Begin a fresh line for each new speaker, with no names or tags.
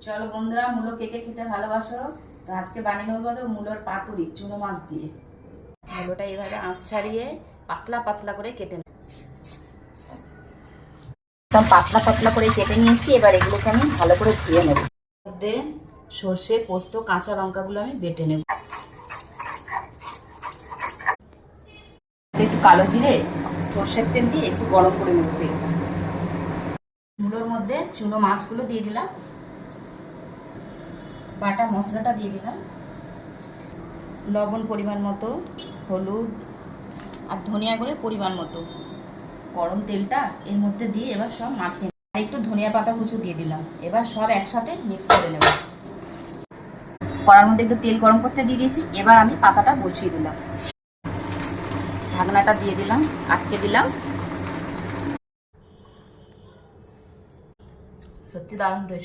চলো বন্ধুরা, মূলো কে কে খেতে ভালোবাসো? তো আজকে বানিয়ে নেবো কত মূলোর পাতুরি চুনো মাছ দিয়ে। মূলোটা এইভাবে আঁশ ছাড়িয়ে পাতলা পাতলা করে কেটে নেব। একদম পাতলা পাতলা করে কেটে নিয়েছি। এবার এগুলোকে আমি ভালো করে ধুয়ে নেব। মধ্যে সর্ষে, পোস্ত, কাঁচা লঙ্কাগুলো আমি বেটে নেব। একটু কালো জিরে, সর্ষের তেল দিয়ে একটু গরম করে নেব তেল। মূলোর মধ্যে চুনো মাছগুলো দিয়ে দিলাম, বাটা মশলাটা দিয়ে দিলাম, লবণ পরিমাণ মতো, হলুদ আর ধনিয়া গুঁড়ো পরিমাণ মতো। গরম তেলটা এর মধ্যে দিয়ে এবার সব মাখিয়ে আর একটু ধনিয়া পাতা কুচু দিয়ে দিলাম। এবার সব একসাথে মিক্স করে নেব। কড়ার মধ্যে একটু তেল গরম করতে দিয়ে দিয়েছি। এবার আমি পাতাটা বসিয়ে দিলাম, ঢাকনাটা দিয়ে দিলাম, আটকে দিলাম। সত্যি দারুণ টেস্ট।